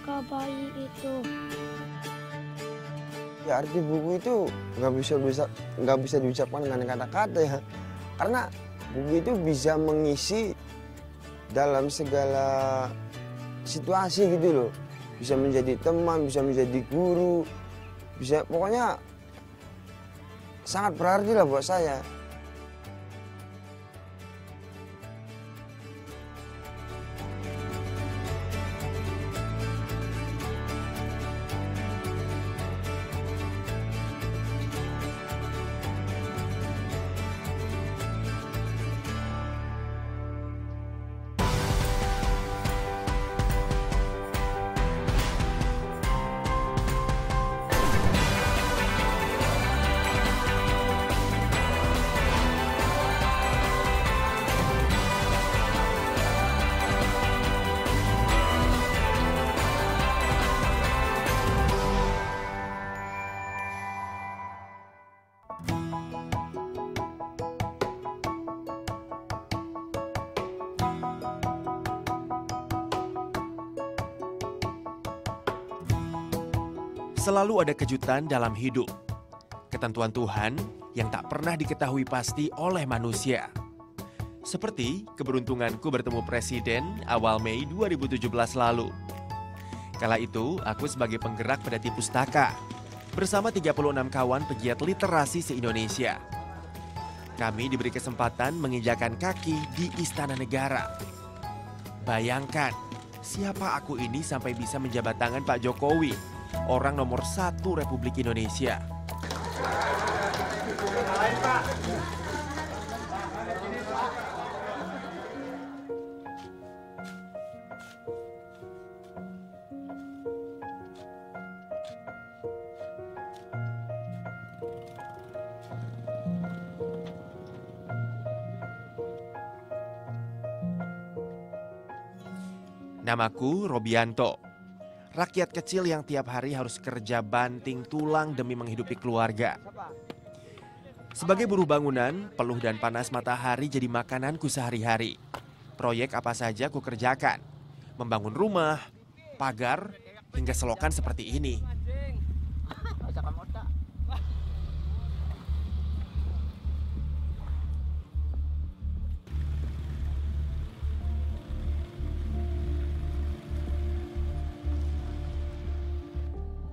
kakak bayi itu. Ya arti buku itu nggak bisa diucapkan dengan kata-kata ya, karena buku itu bisa mengisi dalam segala situasi gitu loh. Bisa menjadi teman, bisa menjadi guru, bisa pokoknya sangat berarti lah buat saya. Selalu ada kejutan dalam hidup. Ketentuan Tuhan yang tak pernah diketahui pasti oleh manusia. Seperti keberuntunganku bertemu Presiden awal Mei 2017 lalu. Kala itu, aku sebagai penggerak Pedati Pustaka bersama 36 kawan pegiat literasi se-Indonesia. Kami diberi kesempatan menginjakan kaki di Istana Negara. Bayangkan, siapa aku ini sampai bisa menjabat tangan Pak Jokowi, orang nomor 1 Republik Indonesia. Namaku Robianto. Rakyat kecil yang tiap hari harus kerja banting tulang demi menghidupi keluarga. Sebagai buruh bangunan, peluh dan panas matahari jadi makananku sehari-hari. Proyek apa saja ku kerjakan. Membangun rumah, pagar, hingga selokan seperti ini.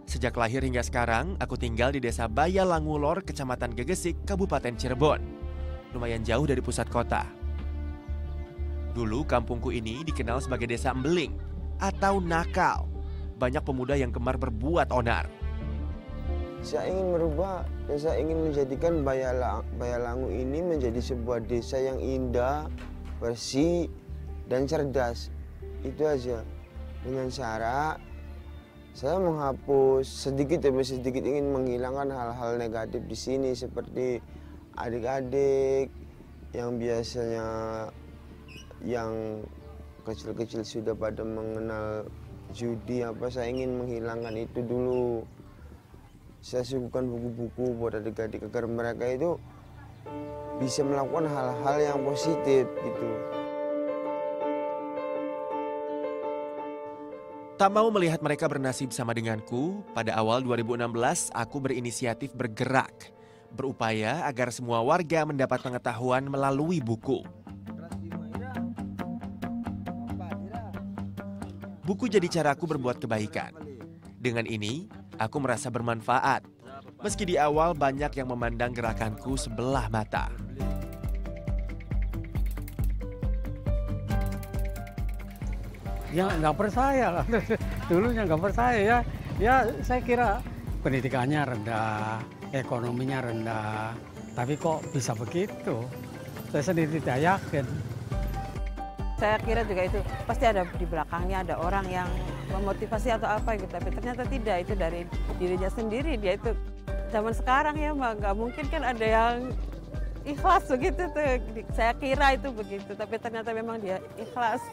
Sejak lahir hingga sekarang, aku tinggal di desa Bayalangulor, Kecamatan Gegesik, Kabupaten Cirebon. Lumayan jauh dari pusat kota. Dulu kampungku ini dikenal sebagai desa embeling atau nakal. Banyak pemuda yang gemar berbuat onar. Saya ingin merubah dan saya ingin menjadikan Bayalangu ini menjadi sebuah desa yang indah, bersih, dan cerdas. Itu aja. Dengan syarat saya menghapus sedikit demi sedikit, ingin menghilangkan hal-hal negatif di sini seperti adik-adik yang biasanya yang kecil-kecil sudah pada mengenal judi apa. Saya ingin menghilangkan itu dulu. Saya suguhkan buku-buku buat adik-adik agar mereka itu bisa melakukan hal-hal yang positif gitu. Tak mau melihat mereka bernasib sama denganku, pada awal 2016 aku berinisiatif bergerak, berupaya agar semua warga mendapat pengetahuan melalui buku. Buku jadi caraku berbuat kebaikan. Dengan ini, aku merasa bermanfaat, meski di awal banyak yang memandang gerakanku sebelah mata. Ya nggak percaya lah, dulunya nggak percaya ya. Ya saya kira pendidikannya rendah, ekonominya rendah, tapi kok bisa begitu? Saya sendiri tidak yakin. Saya kira juga itu pasti ada di belakangnya ada orang yang memotivasi atau apa gitu, tapi ternyata tidak, itu dari dirinya sendiri. Dia itu zaman sekarang ya nggak mungkin kan ada yang ikhlas begitu tuh. Saya kira itu begitu, tapi ternyata memang dia ikhlas.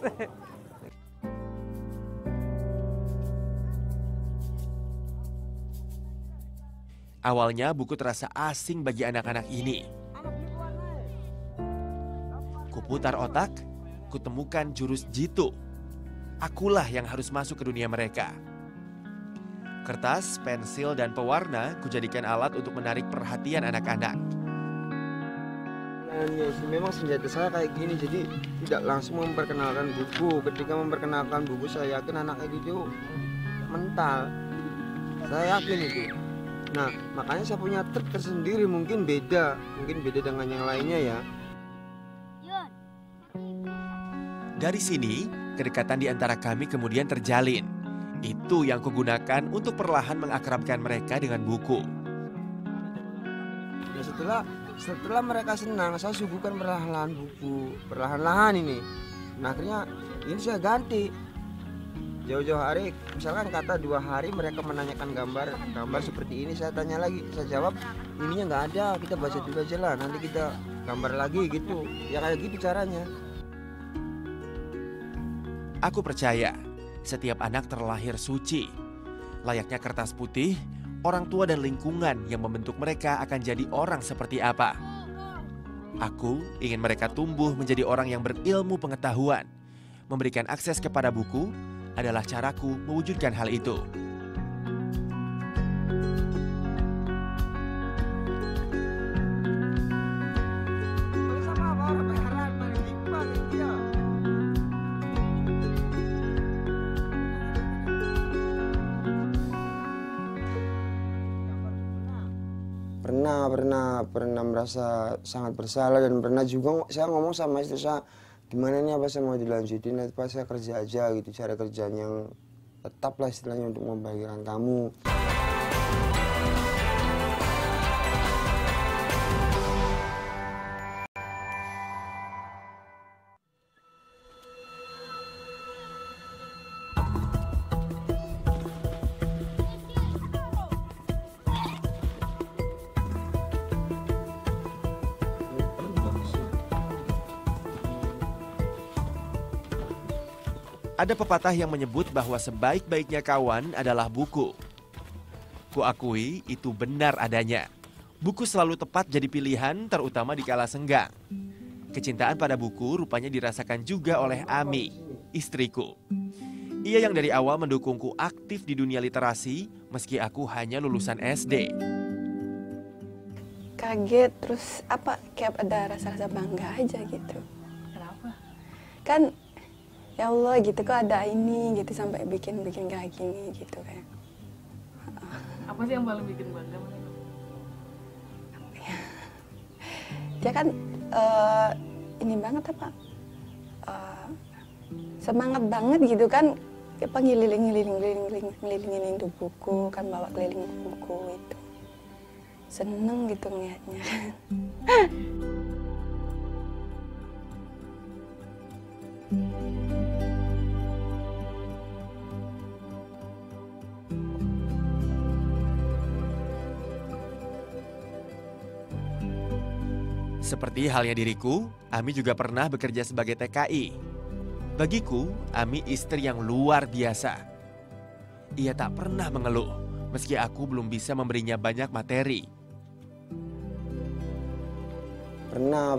Awalnya buku terasa asing bagi anak-anak ini. Kuputar otak, kutemukan jurus jitu. akulah yang harus masuk ke dunia mereka. Kertas, pensil, dan pewarna kujadikan alat untuk menarik perhatian anak-anak. Memang senjata saya kayak gini, jadi tidak langsung memperkenalkan buku. Ketika memperkenalkan buku, saya yakin anak itu mental. Saya yakin itu. Nah, makanya saya punya trik tersendiri, mungkin beda dengan yang lainnya ya. Dari sini, kedekatan di antara kami kemudian terjalin. Itu yang kugunakan untuk perlahan mengakrabkan mereka dengan buku. Nah, setelah mereka senang, saya suguhkan perlahan-lahan buku, perlahan-lahan ini. Nah, akhirnya ini saya ganti. Jauh-jauh hari, misalkan kata 2 hari mereka menanyakan gambar seperti ini, saya tanya lagi, saya jawab ininya nggak ada, kita baca dulu aja lah, nanti kita gambar lagi gitu. Ya kayak gitu caranya. Aku percaya setiap anak terlahir suci. Layaknya kertas putih, orang tua dan lingkungan yang membentuk mereka akan jadi orang seperti apa. Aku ingin mereka tumbuh menjadi orang yang berilmu pengetahuan. Memberikan akses kepada buku adalah caraku mewujudkan hal itu. Pernah merasa sangat bersalah, dan pernah juga saya ngomong sama istri saya, gimana nih, apa saya mau dilanjutin atau saya kerja aja gitu, cari kerjaan yang tetap lah istilahnya untuk membahagiakan kamu. Ada pepatah yang menyebut bahwa sebaik-baiknya kawan adalah buku. Kuakui itu benar adanya. Buku selalu tepat jadi pilihan, terutama di kala senggang. Kecintaan pada buku rupanya dirasakan juga oleh Ami, istriku. Ia yang dari awal mendukungku aktif di dunia literasi, meski aku hanya lulusan SD. Kaget, terus kayak ada rasa-rasa bangga aja gitu. Kenapa? Kan ya Allah gitu, kok ada ini gitu sampai bikin kayak gini gitu kan. Apa sih yang paling bikin bangga? Dia kan ini banget semangat banget gitu kan, ngelilingin itu buku kan, bawa keliling buku itu. Seneng gitu ngeliatnya. Seperti halnya diriku, Ami juga pernah bekerja sebagai TKI. Bagiku, Ami istri yang luar biasa. Ia tak pernah mengeluh, meski aku belum bisa memberinya banyak materi. Pernah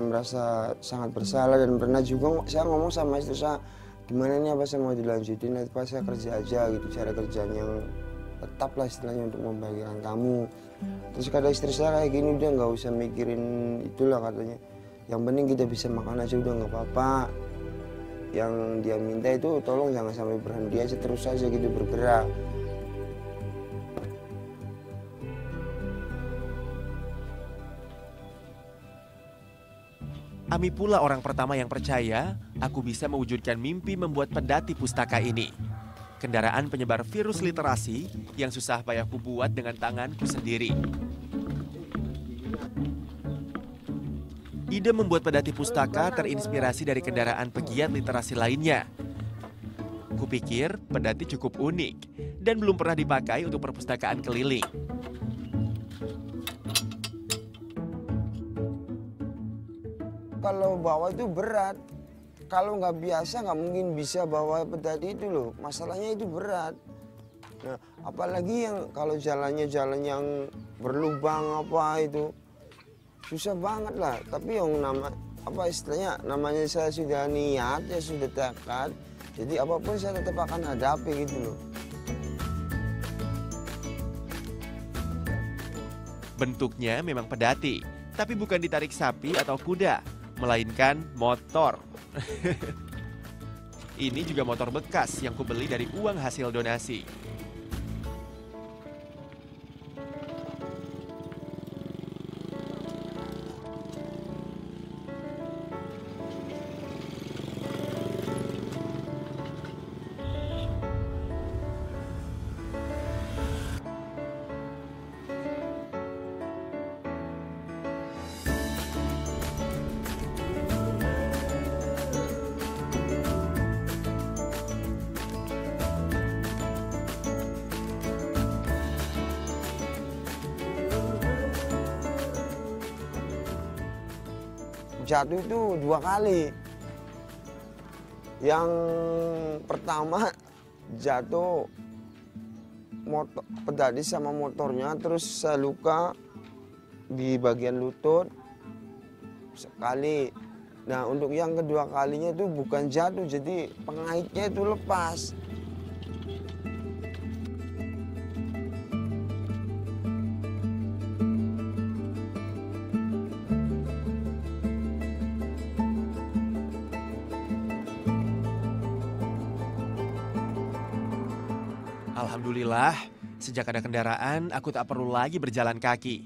merasa sangat bersalah, dan pernah juga saya ngomong sama istri saya, gimana nih, apa saya mau dilanjutin atau saya kerja aja gitu, cari kerjaan yang tetap lah istilahnya untuk membahagiakan kamu. Terus kata istri saya kayak gini, udah nggak usah mikirin itulah katanya, yang penting kita bisa makan aja udah nggak apa-apa. Yang dia minta itu tolong jangan sampai berhenti aja, terus aja gitu bergerak. Ami pula orang pertama yang percaya aku bisa mewujudkan mimpi membuat pedati pustaka ini. Kendaraan penyebar virus literasi yang susah payah kubuat dengan tanganku sendiri. Ide membuat pedati pustaka terinspirasi dari kendaraan pegiat literasi lainnya. Kupikir pedati cukup unik dan belum pernah dipakai untuk perpustakaan keliling. Kalau bawa itu berat. Kalau nggak biasa nggak mungkin bisa bawa pedati itu loh. Masalahnya itu berat. Nah, apalagi yang kalau jalannya jalan yang berlubang apa itu susah banget lah. Tapi yang istilahnya namanya saya sudah niat ya sudah tekad, Jadi apapun saya tetap akan hadapi gitu loh. Bentuknya memang pedati, tapi bukan ditarik sapi atau kuda, melainkan motor. Ini juga motor bekas yang kubeli dari uang hasil donasi. Jatuh itu 2 kali. Yang pertama jatuh pedadi sama motornya, terus saya luka di bagian lutut sekali. Nah untuk yang kedua kalinya itu bukan jatuh, jadi pengaitnya itu lepas. Alhamdulillah, sejak ada kendaraan, aku tak perlu lagi berjalan kaki.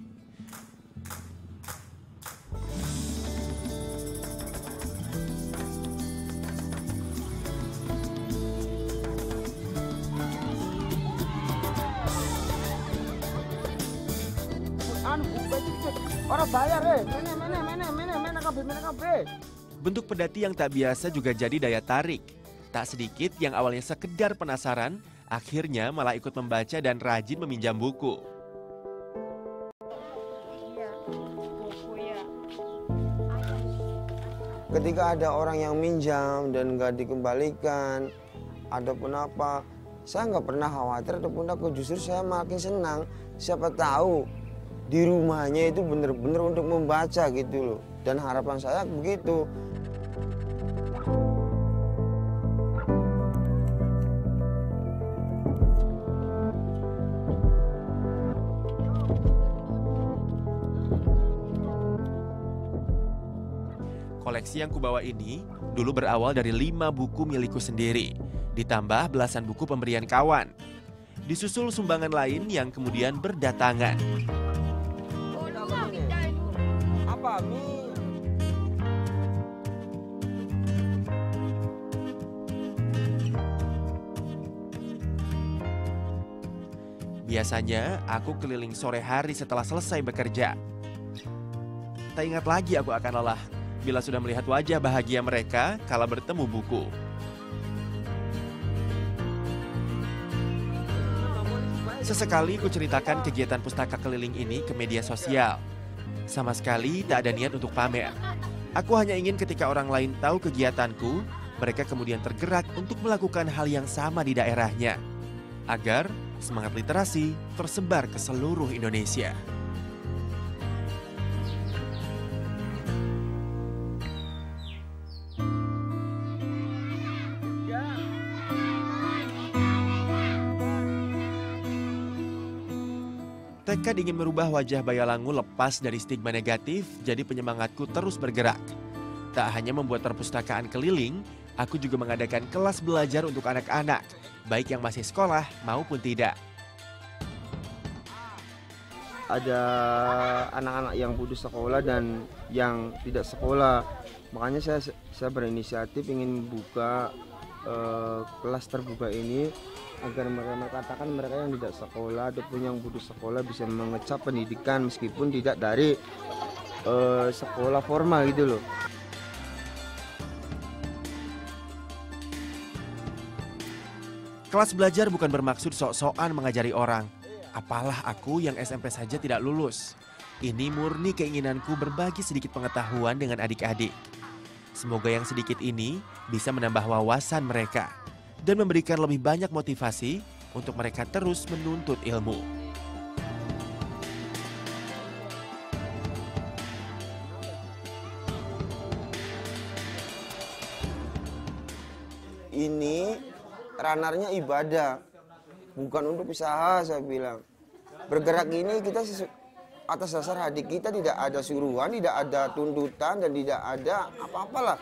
Bentuk pedati yang tak biasa juga jadi daya tarik. Tak sedikit yang awalnya sekedar penasaran, akhirnya malah ikut membaca dan rajin meminjam buku. Ketika ada orang yang minjam dan nggak dikembalikan, ataupun apa, saya nggak pernah khawatir ataupun aku, justru saya makin senang. Siapa tahu di rumahnya itu benar-benar untuk membaca gitu loh. Dan harapan saya begitu. Koleksi yang kubawa ini dulu berawal dari 5 buku milikku sendiri, ditambah belasan buku pemberian kawan. Disusul sumbangan lain yang kemudian berdatangan. Apa, Mi? Biasanya aku keliling sore hari setelah selesai bekerja. Tak ingat lagi aku akan lelah bila sudah melihat wajah bahagia mereka kala bertemu buku. Sesekali ku ceritakan kegiatan pustaka keliling ini ke media sosial. Sama sekali tak ada niat untuk pamer. Aku hanya ingin ketika orang lain tahu kegiatanku, mereka kemudian tergerak untuk melakukan hal yang sama di daerahnya. Agar semangat literasi tersebar ke seluruh Indonesia. Tekad ingin merubah wajah Bayalangu lepas dari stigma negatif jadi penyemangatku terus bergerak. Tak hanya membuat perpustakaan keliling, aku juga mengadakan kelas belajar untuk anak-anak, baik yang masih sekolah maupun tidak. Ada anak-anak yang putus sekolah dan yang tidak sekolah. Makanya saya berinisiatif ingin buka kelas terbuka ini agar mereka katakan mereka yang tidak sekolah ataupun yang putus sekolah bisa mengecap pendidikan meskipun tidak dari sekolah formal gitu loh. Kelas belajar bukan bermaksud sok-sokan mengajari orang. Apalah aku yang SMP saja tidak lulus. Ini murni keinginanku berbagi sedikit pengetahuan dengan adik-adik. Semoga yang sedikit ini bisa menambah wawasan mereka dan memberikan lebih banyak motivasi untuk mereka terus menuntut ilmu. ini ranarnya ibadah, bukan untuk usaha, saya bilang. Bergerak ini kita atas dasar hati kita, tidak ada suruhan, tidak ada tuntutan, dan tidak ada apa-apalah.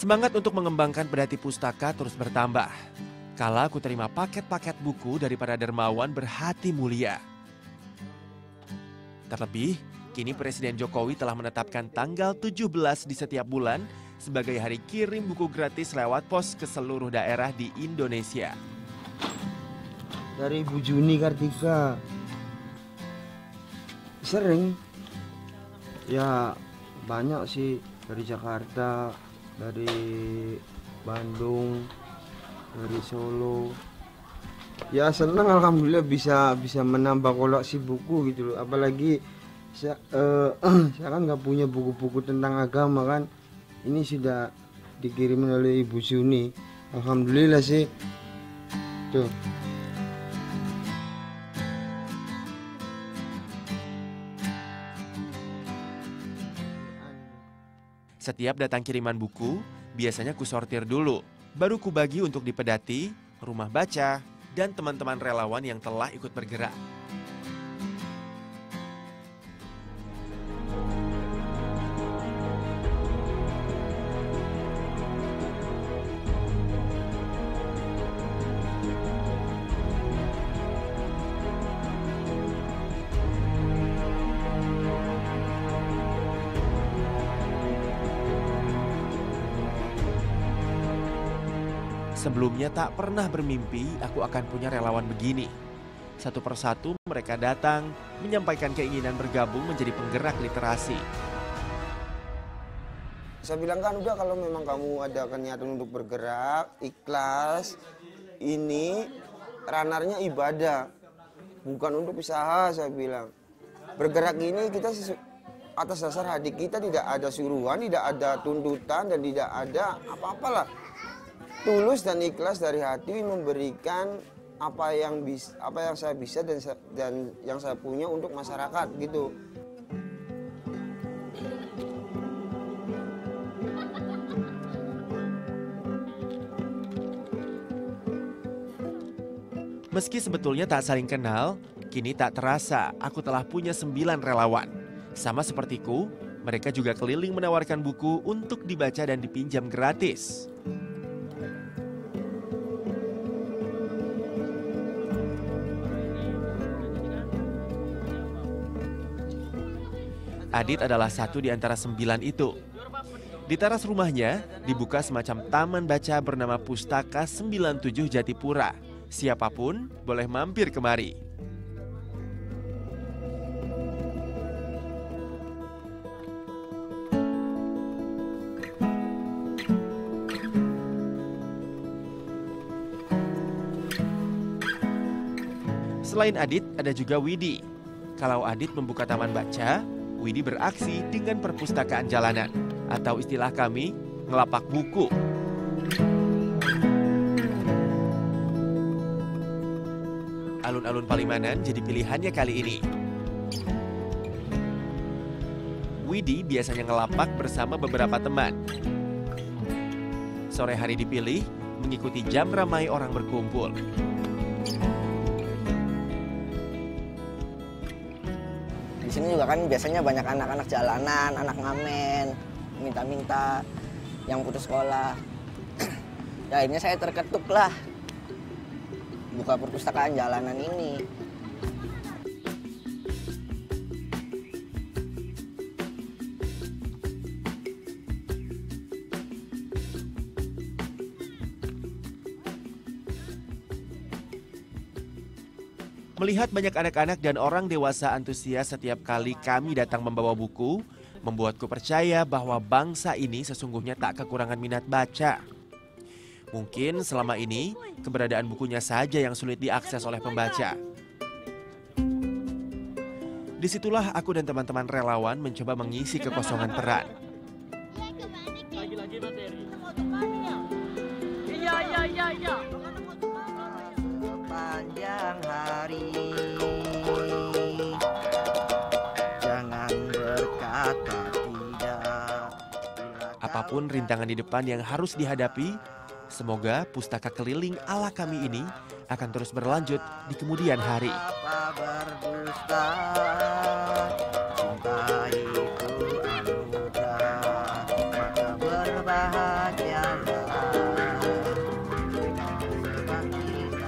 Semangat untuk mengembangkan pedati pustaka terus bertambah. Kala aku terima paket-paket buku dari para dermawan berhati mulia. Terlebih, kini Presiden Jokowi telah menetapkan tanggal 17 di setiap bulan sebagai hari kirim buku gratis lewat pos ke seluruh daerah di Indonesia. Dari Ibu Juni Kartika. Sering. Ya banyak sih, dari Jakarta, dari Bandung, dari Solo. Ya senang, alhamdulillah bisa menambah koleksi buku gitu loh. Apalagi saya kan nggak punya buku-buku tentang agama kan. Ini sudah dikirim oleh Ibu Juni. Alhamdulillah sih. Tuh. Setiap datang kiriman buku, biasanya kusortir dulu, baru kubagi untuk di pedati, rumah baca, dan teman-teman relawan yang telah ikut bergerak. Sebelumnya tak pernah bermimpi aku akan punya relawan begini. Satu persatu mereka datang, menyampaikan keinginan bergabung menjadi penggerak literasi. Saya bilang kan udah, kalau memang kamu ada niatan untuk bergerak, ikhlas, ini ranarnya ibadah, bukan untuk usaha, saya bilang. Bergerak ini kita atas dasar hati kita, tidak ada suruhan, tidak ada tuntutan, dan tidak ada apa-apalah. Tulus dan ikhlas dari hati memberikan apa yang saya bisa dan yang saya punya untuk masyarakat gitu. Meski sebetulnya tak saling kenal, kini tak terasa aku telah punya 9 relawan. Sama sepertiku, mereka juga keliling menawarkan buku untuk dibaca dan dipinjam gratis. Adit adalah satu di antara 9 itu. Di teras rumahnya dibuka semacam taman baca bernama Pustaka 97 Jatipura. Siapapun boleh mampir kemari. Selain Adit, ada juga Widi. Kalau Adit membuka taman baca, Widi beraksi dengan perpustakaan jalanan, atau istilah kami, ngelapak buku. Alun-alun Palimanan jadi pilihannya kali ini. Widi biasanya ngelapak bersama beberapa teman. Sore hari dipilih, mengikuti jam ramai orang berkumpul. Di sini juga kan biasanya banyak anak-anak jalanan, anak ngamen, minta-minta, yang putus sekolah. Ya akhirnya saya terketuk lah, buka perpustakaan jalanan ini. Melihat banyak anak-anak dan orang dewasa antusias setiap kali kami datang membawa buku, membuatku percaya bahwa bangsa ini sesungguhnya tak kekurangan minat baca. Mungkin selama ini keberadaan bukunya saja yang sulit diakses oleh pembaca. Disitulah aku dan teman-teman relawan mencoba mengisi kekosongan peran. Lagi-lagi materi. Iya. Sepanjang hari jangan berkata tidak. Apapun rintangan di depan yang harus dihadapi, semoga pustaka keliling ala kami ini akan terus berlanjut di kemudian hari. Apa berdusta, cinta itu anugerah, maka berbahagialah. Sebab kita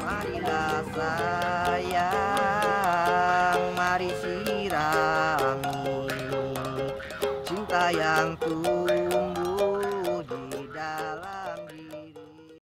marilah sayang, mari sirami cinta yang tulus.